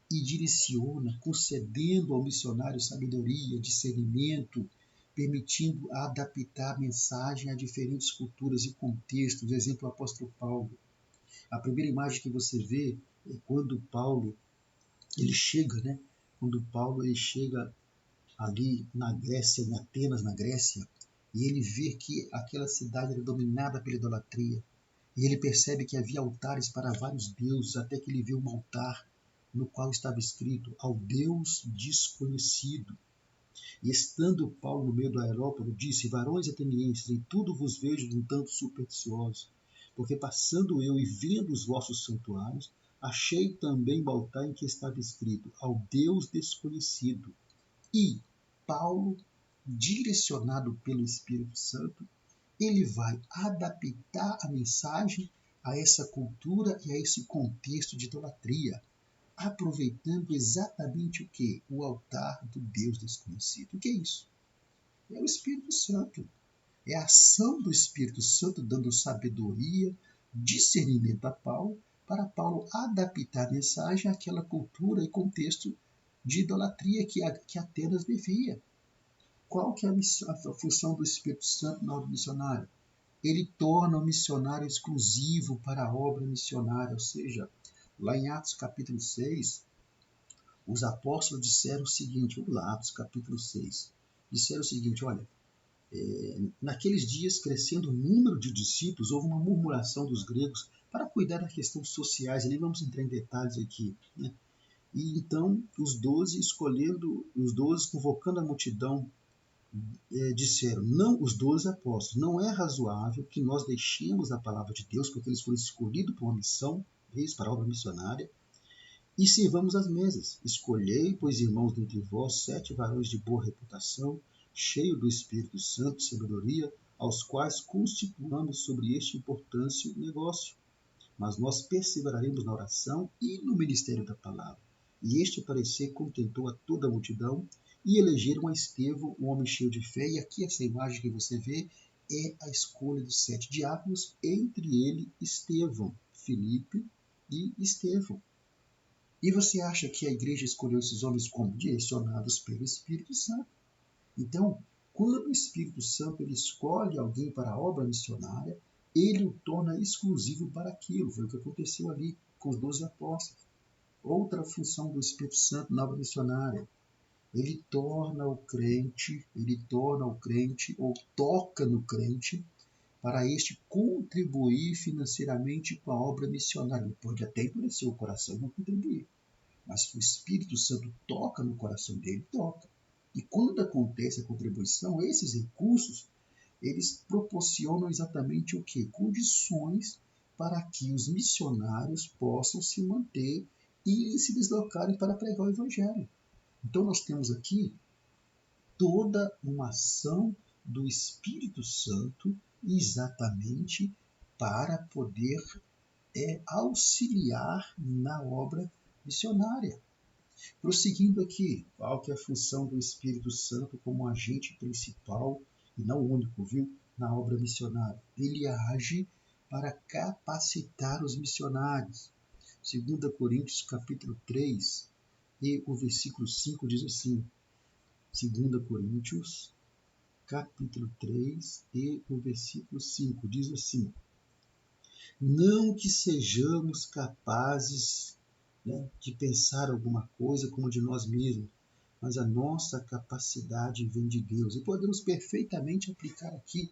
e direciona, concedendo ao missionário sabedoria, discernimento, permitindo adaptar a mensagem a diferentes culturas e contextos. Exemplo, o apóstolo Paulo. A primeira imagem que você vê é quando Paulo ele chega, né? Quando Paulo ele chega ali na Grécia, em Atenas, na Grécia, e ele vê que aquela cidade era dominada pela idolatria. E ele percebe que havia altares para vários deuses, até que ele vê um altar no qual estava escrito ao Deus desconhecido. E estando Paulo no meio do aerópago, disse: varões atenienses, em tudo vos vejo um tanto supersticiosos, porque passando eu e vendo os vossos santuários, achei também um altar em que estava escrito ao Deus desconhecido. E Paulo, direcionado pelo Espírito Santo, ele vai adaptar a mensagem a essa cultura e a esse contexto de idolatria, aproveitando exatamente o que? O altar do Deus desconhecido. O que é isso? É o Espírito Santo. É a ação do Espírito Santo dando sabedoria, discernimento a Paulo, para Paulo adaptar a mensagem àquela cultura e contexto de idolatria que Atenas vivia. Qual que é a função do Espírito Santo na obra missionária? Ele torna o missionário exclusivo para a obra missionária, ou seja, lá em Atos capítulo 6, os apóstolos disseram o seguinte, vamos lá, Atos capítulo 6, disseram o seguinte, olha, naqueles dias, crescendo o número de discípulos, houve uma murmuração dos gregos para cuidar das questões sociais, e nem vamos entrar em detalhes aqui, né? E então os 12 convocando a multidão, disseram, não, os 12 apóstolos, não é razoável que nós deixemos a palavra de Deus, porque eles foram escolhidos para uma missão, para a obra missionária, e sirvamos as mesas. Escolhei, pois, irmãos, dentre vós 7 varões de boa reputação, cheios do Espírito Santo e sabedoria, aos quais constituamos sobre este importante negócio. Mas nós perseveraremos na oração e no ministério da palavra. E este parecer contentou a toda a multidão, e elegeram a Estevão, um homem cheio de fé. E aqui essa imagem que você vê é a escolha dos 7 diáconos, entre ele Estevão, Filipe e Estevão. E você acha que a igreja escolheu esses homens como direcionados pelo Espírito Santo? Então, quando o Espírito Santo ele escolhe alguém para a obra missionária, ele o torna exclusivo para aquilo. Foi o que aconteceu ali com os 12 apóstolos. Outra função do Espírito Santo na obra missionária, ele torna o crente, ou toca no crente, para este contribuir financeiramente com a obra missionária. Ele pode até endurecer o coração e não contribuir, mas o Espírito Santo toca no coração dele, toca. E quando acontece a contribuição, esses recursos, eles proporcionam exatamente o quê? Condições para que os missionários possam se manter e se deslocarem para pregar o Evangelho. Então nós temos aqui toda uma ação do Espírito Santo exatamente para poder auxiliar na obra missionária. Prosseguindo aqui, qual que é a função do Espírito Santo como agente principal, e não único, viu, na obra missionária? Ele age para capacitar os missionários. 2 Coríntios capítulo 3 e o versículo 5 diz assim, 2 Coríntios capítulo 3 e o versículo 5 diz assim, não que sejamos capazes, né, de pensar alguma coisa como de nós mesmos, mas a nossa capacidade vem de Deus. E podemos perfeitamente aplicar aqui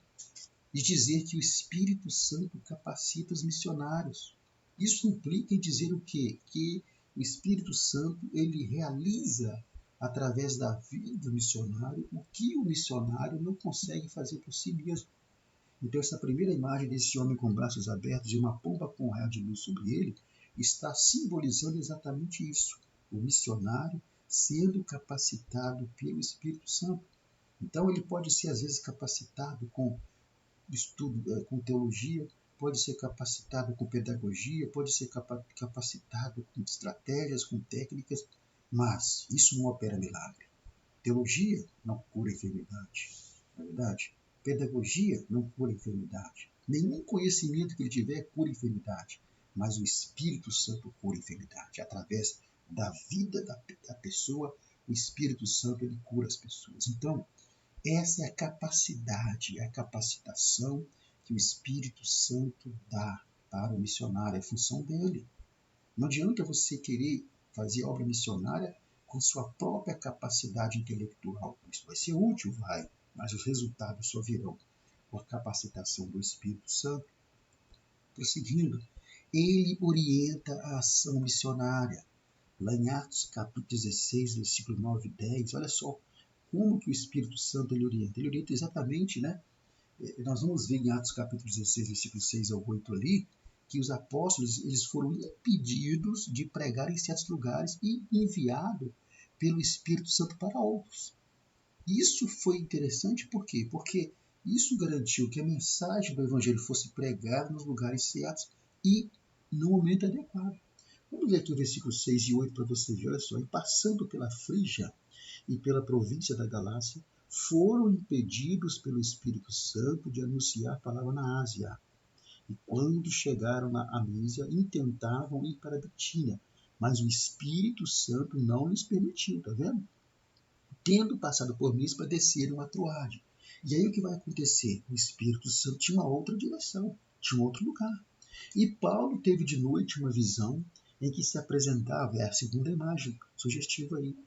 e dizer que o Espírito Santo capacita os missionários. Isso implica em dizer o quê? Que o Espírito Santo ele realiza através da vida do missionário o que o missionário não consegue fazer por si mesmo. Então, essa primeira imagem desse homem com braços abertos e uma pomba com um raio de luz sobre ele está simbolizando exatamente isso. O missionário sendo capacitado pelo Espírito Santo. Então, ele pode ser, às vezes, capacitado com estudo, com teologia, pode ser capacitado com pedagogia, pode ser capacitado com estratégias, com técnicas, mas isso não opera milagre. Teologia não cura enfermidade, não é verdade? Pedagogia não cura enfermidade. Nenhum conhecimento que ele tiver cura enfermidade. Mas o Espírito Santo cura enfermidade. Através da vida da pessoa, o Espírito Santo ele cura as pessoas. Então, essa é a capacidade, a capacitação que o Espírito Santo dá para o missionário. É a função dele. Não adianta você querer fazer obra missionária com sua própria capacidade intelectual. Isso vai ser útil, vai, mas os resultados só virão com a capacitação do Espírito Santo. Prosseguindo, ele orienta a ação missionária. Lá em Atos capítulo 16, versículo 9 e 10, olha só como que o Espírito Santo ele orienta. Ele orienta exatamente, né? Nós vamos ver em Atos capítulo 16, versículo 6 ao 8 ali, que os apóstolos eles foram impedidos de pregar em certos lugares e enviados pelo Espírito Santo para outros. Isso foi interessante por quê? Porque isso garantiu que a mensagem do Evangelho fosse pregada nos lugares certos e no momento adequado. Vamos ler aqui o versículo 6 e 8 para você ver, olha só. E passando pela Frígia e pela província da Galácia, foram impedidos pelo Espírito Santo de anunciar a palavra na Ásia. E quando chegaram a Mísia, intentavam ir para a Bitínia, mas o Espírito Santo não lhes permitiu, tá vendo? Tendo passado por Mispa, desceram a Troade. E aí o que vai acontecer? O Espírito Santo tinha uma outra direção, tinha um outro lugar. E Paulo teve de noite uma visão em que se apresentava, é a segunda imagem sugestiva aí.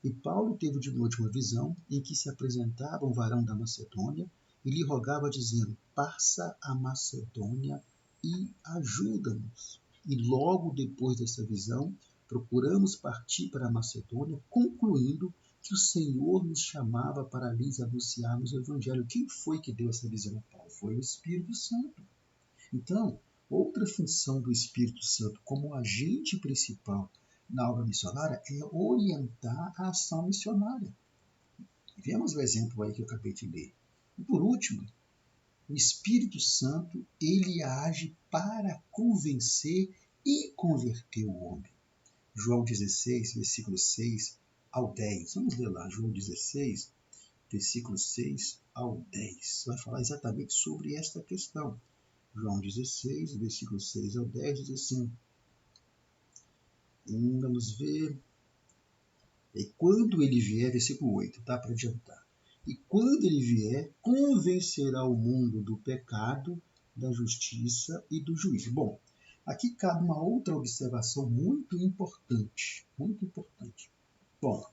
E Paulo teve de noite uma visão em que se apresentava um varão da Macedônia e lhe rogava dizendo, passa a Macedônia e ajuda-nos. E logo depois dessa visão, procuramos partir para a Macedônia, concluindo que o Senhor nos chamava para lhes anunciarmos o Evangelho. Quem foi que deu essa visão a Paulo? Foi o Espírito Santo. Então, outra função do Espírito Santo como agente principal na obra missionária é orientar a ação missionária. Vemos o exemplo aí que eu acabei de ler. E por último, o Espírito Santo ele age para convencer e converter o homem. João 16, versículo 6 ao 10. Vamos ler lá, João 16, versículo 6 ao 10. Vai falar exatamente sobre esta questão. João 16, versículo 6 ao 10, diz assim, vamos ver, e quando ele vier, versículo 8, tá, para adiantar, e quando ele vier, convencerá o mundo do pecado, da justiça e do juízo. Bom, aqui cabe uma outra observação muito importante, muito importante. Bom,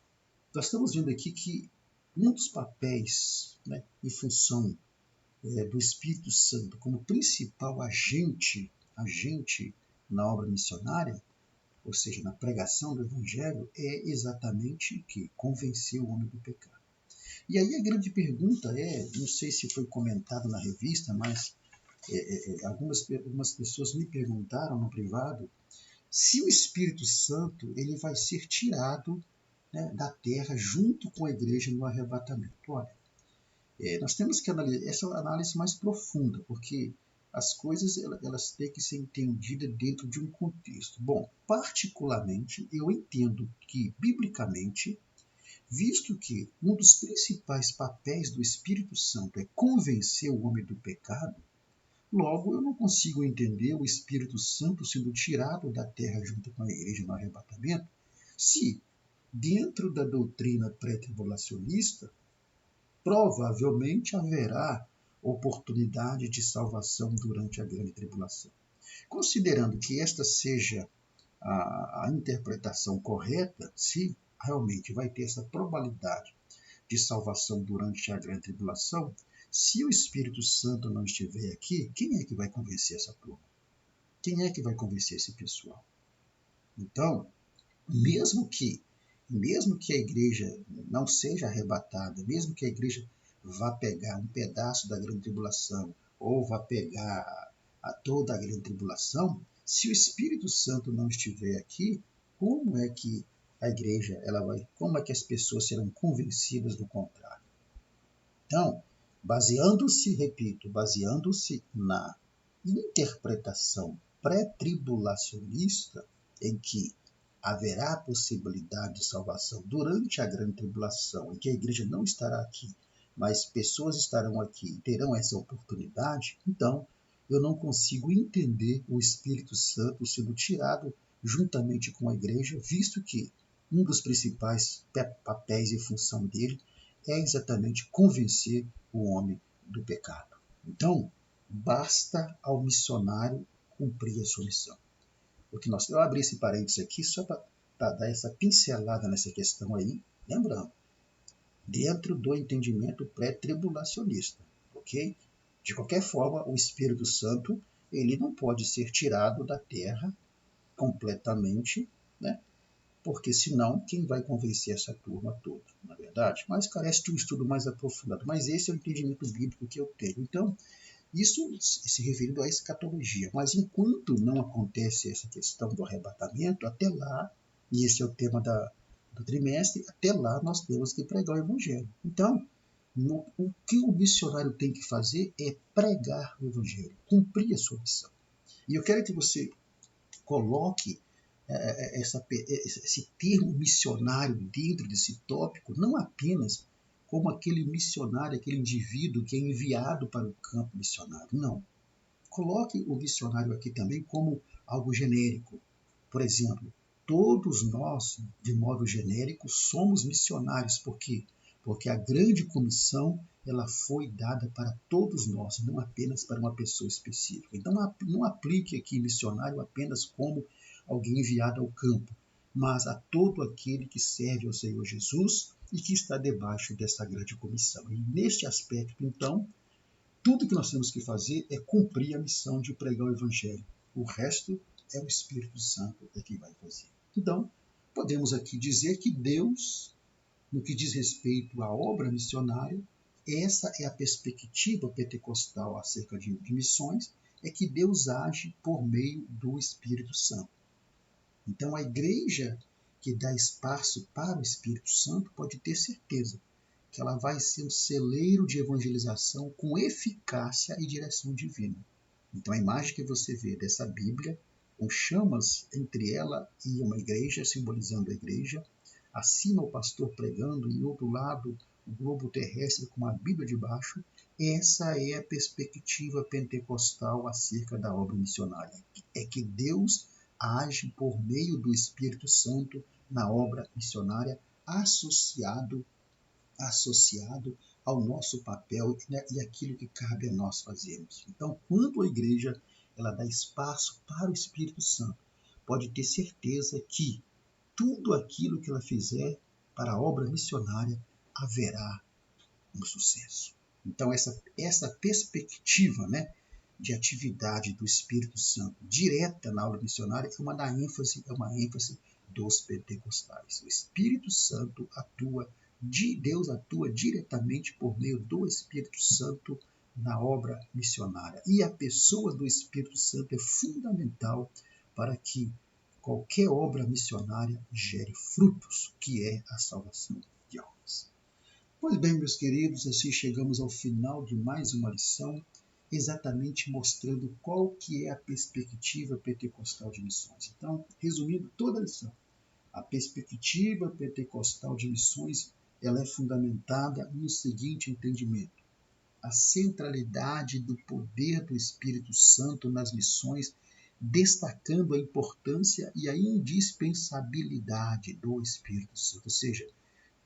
nós estamos vendo aqui que um dos papéis, né, em função do Espírito Santo como principal agente na obra missionária, ou seja, na pregação do Evangelho, é exatamente o que? Convencer o homem do pecado. E aí a grande pergunta não sei se foi comentado na revista, mas algumas pessoas me perguntaram no privado se o Espírito Santo ele vai ser tirado, né, da terra junto com a igreja no arrebatamento. Olha, Nós temos que analisar essa análise mais profunda, porque as coisas elas têm que ser entendidas dentro de um contexto. Bom, particularmente, eu entendo que, biblicamente, visto que um dos principais papéis do Espírito Santo é convencer o homem do pecado, logo eu não consigo entender o Espírito Santo sendo tirado da terra junto com a igreja no arrebatamento, se, dentro da doutrina pré-tribulacionista, provavelmente haverá oportunidade de salvação durante a grande tribulação. Considerando que esta seja a interpretação correta, se realmente vai ter essa probabilidade de salvação durante a grande tribulação, se o Espírito Santo não estiver aqui, quem é que vai convencer essa turma? Quem é que vai convencer esse pessoal? Então, mesmo que a igreja não seja arrebatada, mesmo que a igreja vá pegar um pedaço da grande tribulação ou vá pegar a toda a grande tribulação, se o Espírito Santo não estiver aqui, como é que a igreja como é que as pessoas serão convencidas do contrário? Então, baseando-se na interpretação pré-tribulacionista, em que haverá possibilidade de salvação durante a grande tribulação, em que a igreja não estará aqui, mas pessoas estarão aqui e terão essa oportunidade, então eu não consigo entender o Espírito Santo sendo tirado juntamente com a igreja, visto que um dos principais papéis e função dele é exatamente convencer o homem do pecado. Então, basta ao missionário cumprir a sua missão. Eu abri esse parênteses aqui só para dar essa pincelada nessa questão aí, lembrando, dentro do entendimento pré-tribulacionista, ok? De qualquer forma, o Espírito Santo ele não pode ser tirado da terra completamente, né? Porque senão, quem vai convencer essa turma toda, na verdade? Mas carece de um estudo mais aprofundado. Mas esse é o entendimento bíblico que eu tenho. Então, isso se referindo à escatologia. Mas enquanto não acontece essa questão do arrebatamento, até lá, e esse é o tema do trimestre, até lá nós temos que pregar o evangelho. Então, o que o missionário tem que fazer é pregar o evangelho, cumprir a sua missão. E eu quero que você coloque esse termo missionário dentro desse tópico, não apenas como aquele missionário, aquele indivíduo que é enviado para o campo missionário. Não. Coloque o missionário aqui também como algo genérico. Por exemplo, todos nós, de modo genérico, somos missionários. Por quê? Porque a grande comissão ela foi dada para todos nós, não apenas para uma pessoa específica. Então, não aplique aqui missionário apenas como alguém enviado ao campo, mas a todo aquele que serve ao Senhor Jesus e que está debaixo dessa grande comissão. E neste aspecto, então, tudo que nós temos que fazer é cumprir a missão de pregar o Evangelho. O resto é o Espírito Santo que vai fazer. Então, podemos aqui dizer que Deus, no que diz respeito à obra missionária, essa é a perspectiva pentecostal acerca de missões, é que Deus age por meio do Espírito Santo. Então, a igreja que dá espaço para o Espírito Santo pode ter certeza que ela vai ser um celeiro de evangelização com eficácia e direção divina. Então, a imagem que você vê dessa Bíblia, com chamas entre ela e uma igreja, simbolizando a igreja, acima o pastor pregando e, outro lado, o globo terrestre com a Bíblia debaixo, essa é a perspectiva pentecostal acerca da obra missionária. É que Deus age por meio do Espírito Santo na obra missionária, associado ao nosso papel, né, e aquilo que cabe a nós fazermos. Então, quando a igreja ela dá espaço para o Espírito Santo, pode ter certeza que tudo aquilo que ela fizer para a obra missionária haverá um sucesso. Então, essa perspectiva, né, de atividade do Espírito Santo direta na obra missionária é uma ênfase dos pentecostais. O Espírito Santo Deus atua diretamente por meio do Espírito Santo na obra missionária. E a pessoa do Espírito Santo é fundamental para que qualquer obra missionária gere frutos, que é a salvação de almas. Pois bem, meus queridos, assim chegamos ao final de mais uma lição, exatamente mostrando qual que é a perspectiva pentecostal de missões. Então, resumindo toda a lição, a perspectiva pentecostal de missões, ela é fundamentada no seguinte entendimento: a centralidade do poder do Espírito Santo nas missões, destacando a importância e a indispensabilidade do Espírito Santo. Ou seja,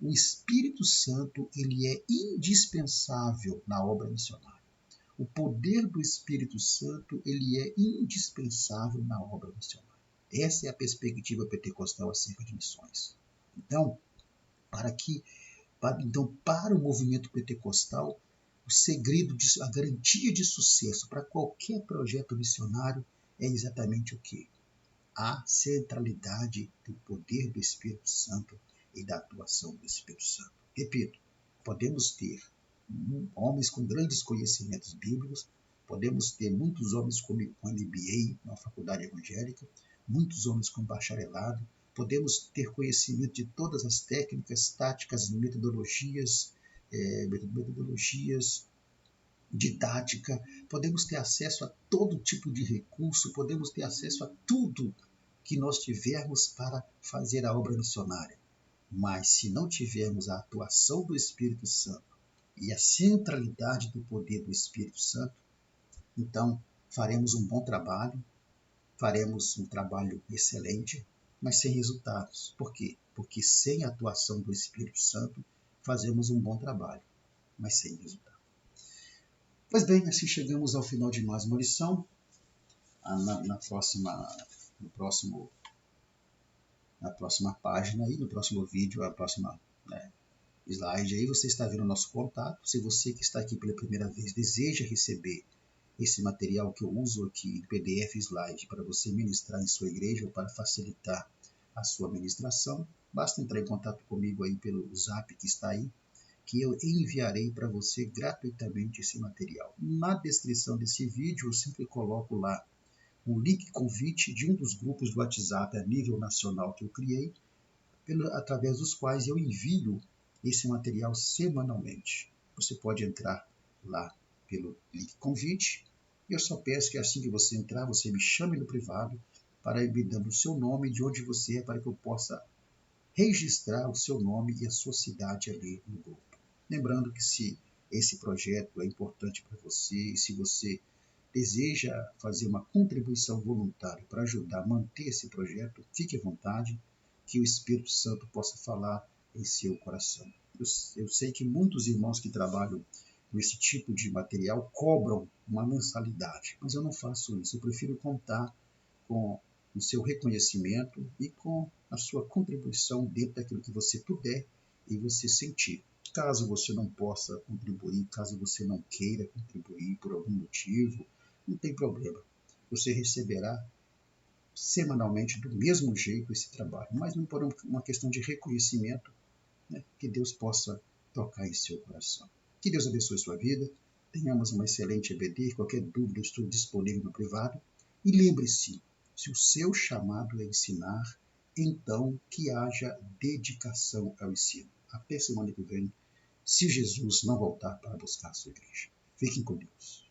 o Espírito Santo ele é indispensável na obra missionária. O poder do Espírito Santo ele é indispensável na obra missionária. Essa é a perspectiva pentecostal acerca de missões. Então, para o movimento pentecostal, o segredo, a garantia de sucesso para qualquer projeto missionário é exatamente o quê? A centralidade do poder do Espírito Santo e da atuação do Espírito Santo. Repito, podemos ter homens com grandes conhecimentos bíblicos, podemos ter muitos homens com MBA na faculdade evangélica, muitos homens com bacharelado, podemos ter conhecimento de todas as técnicas, táticas, metodologias, didática, podemos ter acesso a todo tipo de recurso, podemos ter acesso a tudo que nós tivermos para fazer a obra missionária. Mas se não tivermos a atuação do Espírito Santo e a centralidade do poder do Espírito Santo, então faremos um bom trabalho, faremos um trabalho excelente, mas sem resultados. Por quê? Porque sem a atuação do Espírito Santo, fazemos um bom trabalho, mas sem resultado. Pois bem, assim chegamos ao final de mais uma lição. Na próxima página e no próximo vídeo, a próxima slide aí, você está vendo o nosso contato. Se você que está aqui pela primeira vez deseja receber esse material que eu uso aqui em PDF slide para você ministrar em sua igreja ou para facilitar a sua ministração, basta entrar em contato comigo aí pelo zap que está aí, que eu enviarei para você gratuitamente esse material. Na descrição desse vídeo eu sempre coloco lá um link convite de um dos grupos do WhatsApp a nível nacional que eu criei, através dos quais eu envio esse material semanalmente. Você pode entrar lá pelo link convite. Eu só peço que assim que você entrar, você me chame no privado para ir me dando o seu nome, de onde você é, para que eu possa registrar o seu nome e a sua cidade ali no grupo. Lembrando que se esse projeto é importante para você e se você deseja fazer uma contribuição voluntária para ajudar a manter esse projeto, fique à vontade, que o Espírito Santo possa falar em seu coração. Eu sei que muitos irmãos que trabalham com esse tipo de material cobram uma mensalidade, mas eu não faço isso. Eu prefiro contar com o seu reconhecimento e com a sua contribuição dentro daquilo que você puder e você sentir. Caso você não possa contribuir, caso você não queira contribuir por algum motivo, não tem problema. Você receberá semanalmente do mesmo jeito esse trabalho, mas não por uma questão de reconhecimento, né, que Deus possa tocar em seu coração. Que Deus abençoe sua vida, tenhamos uma excelente EBD, qualquer dúvida eu estou disponível no privado, e lembre-se, se o seu chamado é ensinar, então que haja dedicação ao ensino. Até semana que vem, se Jesus não voltar para buscar a sua igreja. Fiquem com Deus.